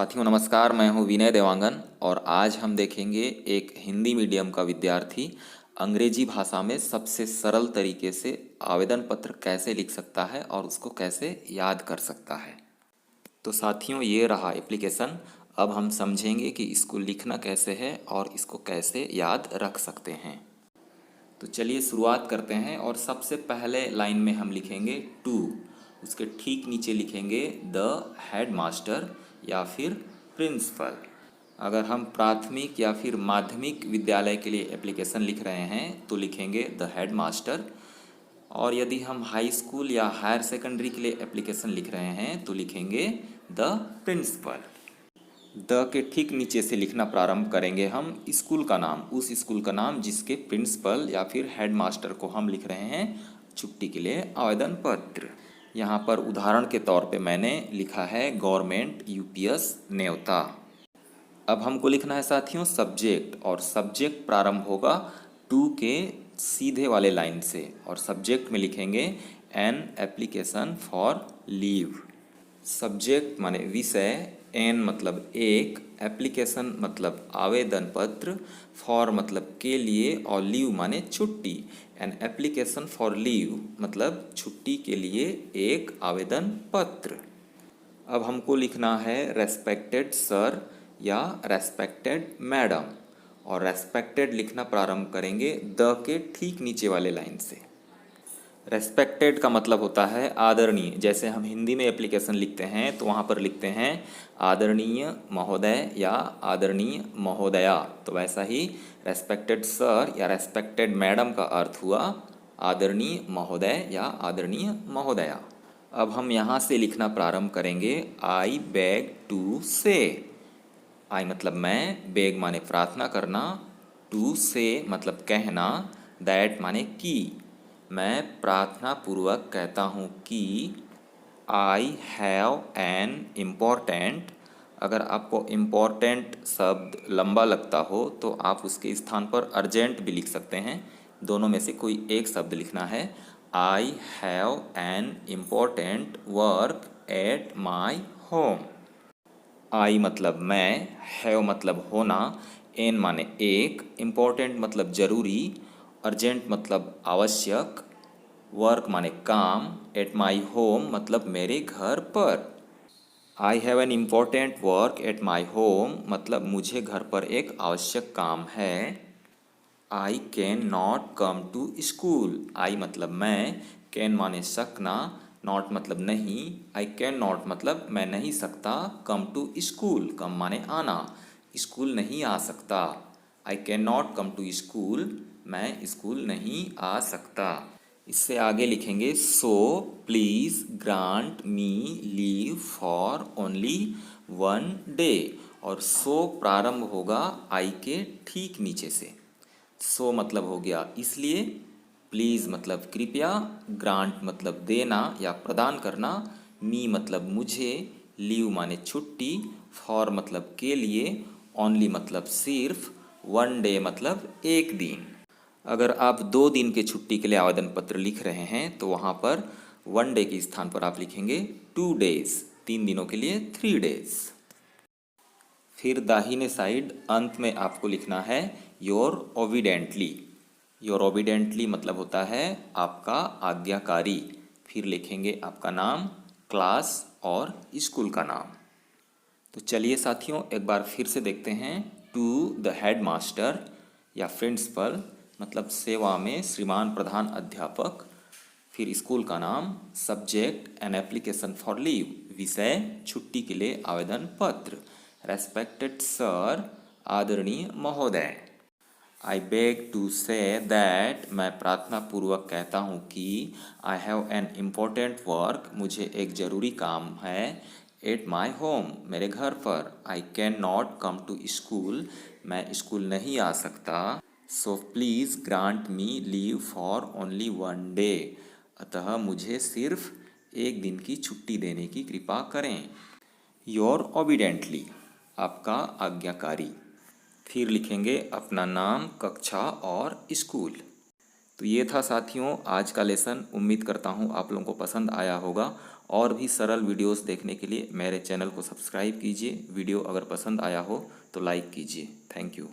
साथियों नमस्कार, मैं हूं विनय देवांगन और आज हम देखेंगे एक हिंदी मीडियम का विद्यार्थी अंग्रेजी भाषा में सबसे सरल तरीके से आवेदन पत्र कैसे लिख सकता है और उसको कैसे याद कर सकता है। तो साथियों ये रहा एप्लीकेशन। अब हम समझेंगे कि इसको लिखना कैसे है और इसको कैसे याद रख सकते हैं। तो चलिए शुरुआत करते हैं और सबसे पहले लाइन में हम लिखेंगे टू, उसके ठीक नीचे लिखेंगे द हेड मास्टर या फिर प्रिंसिपल। अगर हम प्राथमिक या फिर माध्यमिक विद्यालय के लिए एप्लीकेशन लिख रहे हैं तो लिखेंगे द हेड मास्टर, और यदि हम हाई स्कूल या हायर सेकेंडरी के लिए एप्लीकेशन लिख रहे हैं तो लिखेंगे द प्रिंसिपल। द के ठीक नीचे से लिखना प्रारंभ करेंगे हम स्कूल का नाम, उस स्कूल का नाम जिसके प्रिंसिपल या फिर हेड मास्टर को हम लिख रहे हैं छुट्टी के लिए आवेदन पत्र। यहाँ पर उदाहरण के तौर पे मैंने लिखा है गवर्नमेंट यूपीएस न्योता। अब हमको लिखना है साथियों सब्जेक्ट, और सब्जेक्ट प्रारंभ होगा टू के सीधे वाले लाइन से, और सब्जेक्ट में लिखेंगे an application for leave. Subject माने विषय, एन मतलब एक, एप्लीकेशन मतलब आवेदन पत्र, फॉर मतलब के लिए, और लीव माने छुट्टी। एन एप्लीकेशन फॉर लीव मतलब छुट्टी के लिए एक आवेदन पत्र। अब हमको लिखना है रेस्पेक्टेड सर या रेस्पेक्टेड मैडम, और रेस्पेक्टेड लिखना प्रारंभ करेंगे द के ठीक नीचे वाले लाइन से। रेस्पेक्टेड का मतलब होता है आदरणीय। जैसे हम हिंदी में एप्लीकेशन लिखते हैं तो वहाँ पर लिखते हैं आदरणीय महोदय या आदरणीय महोदया, तो वैसा ही रेस्पेक्टेड सर या रेस्पेक्टेड मैडम का अर्थ हुआ आदरणीय महोदय या आदरणीय महोदया। अब हम यहाँ से लिखना प्रारंभ करेंगे आई बेग टू से। आई मतलब मैं, बेग माने प्रार्थना करना, टू से मतलब कहना, दैट माने कि। मैं प्रार्थना पूर्वक कहता हूँ कि आई हैव एन इम्पॉर्टेंट। अगर आपको इम्पॉर्टेंट शब्द लंबा लगता हो तो आप उसके स्थान पर अर्जेंट भी लिख सकते हैं, दोनों में से कोई एक शब्द लिखना है। I have an important work at my home. I मतलब मैं, हैव मतलब होना, एन माने एक, इम्पॉर्टेंट मतलब जरूरी, अर्जेंट मतलब आवश्यक, वर्क माने काम, एट माई होम मतलब मेरे घर पर। I have an important work at my home मतलब मुझे घर पर एक आवश्यक काम है। I can not come to school. I मतलब मैं, कैन माने सकना, नॉट मतलब नहीं, आई कैन नॉट मतलब मैं नहीं सकता, कम टू स्कूल कम माने आना, स्कूल नहीं आ सकता। I can not come to school मैं स्कूल नहीं आ सकता। इससे आगे लिखेंगे so please grant me leave for only one day, और सो प्रारंभ होगा आई के ठीक नीचे से। सो मतलब हो गया इसलिए, प्लीज़ मतलब कृपया, ग्रांट मतलब देना या प्रदान करना, मी मतलब मुझे, लीव माने छुट्टी, फॉर मतलब के लिए, ओनली मतलब सिर्फ, वन डे मतलब एक दिन। अगर आप 2 दिन के छुट्टी के लिए आवेदन पत्र लिख रहे हैं तो वहाँ पर वन डे के स्थान पर आप लिखेंगे 2 डेज, 3 दिनों के लिए 3 डेज। फिर दाहिने साइड अंत में आपको लिखना है योर ओबिडेंटली। योर ओबिडेंटली मतलब होता है आपका आज्ञाकारी। फिर लिखेंगे आपका नाम, क्लास और स्कूल का नाम। तो चलिए साथियों एक बार फिर से देखते हैं। टू द हेड मास्टर या प्रिंसिपल मतलब सेवा में श्रीमान प्रधान अध्यापक। फिर स्कूल का नाम, subject an application for leave विषय छुट्टी के लिए आवेदन पत्र, रेस्पेक्टेड सर आदरणीय महोदय। I beg to say that मैं प्रार्थना पूर्वक कहता हूँ कि I have an important work मुझे एक ज़रूरी काम है, एट माई होम मेरे घर पर। I can not come to school मैं स्कूल नहीं आ सकता। So please grant me leave for only one day अतः मुझे सिर्फ एक दिन की छुट्टी देने की कृपा करें। योर ओबिडेंटली आपका आज्ञाकारी। फिर लिखेंगे अपना नाम, कक्षा और स्कूल। तो ये था साथियों आज का लेसन। उम्मीद करता हूँ आप लोगों को पसंद आया होगा। और भी सरल वीडियोस देखने के लिए मेरे चैनल को सब्सक्राइब कीजिए। वीडियो अगर पसंद आया हो तो लाइक कीजिए। Thank you.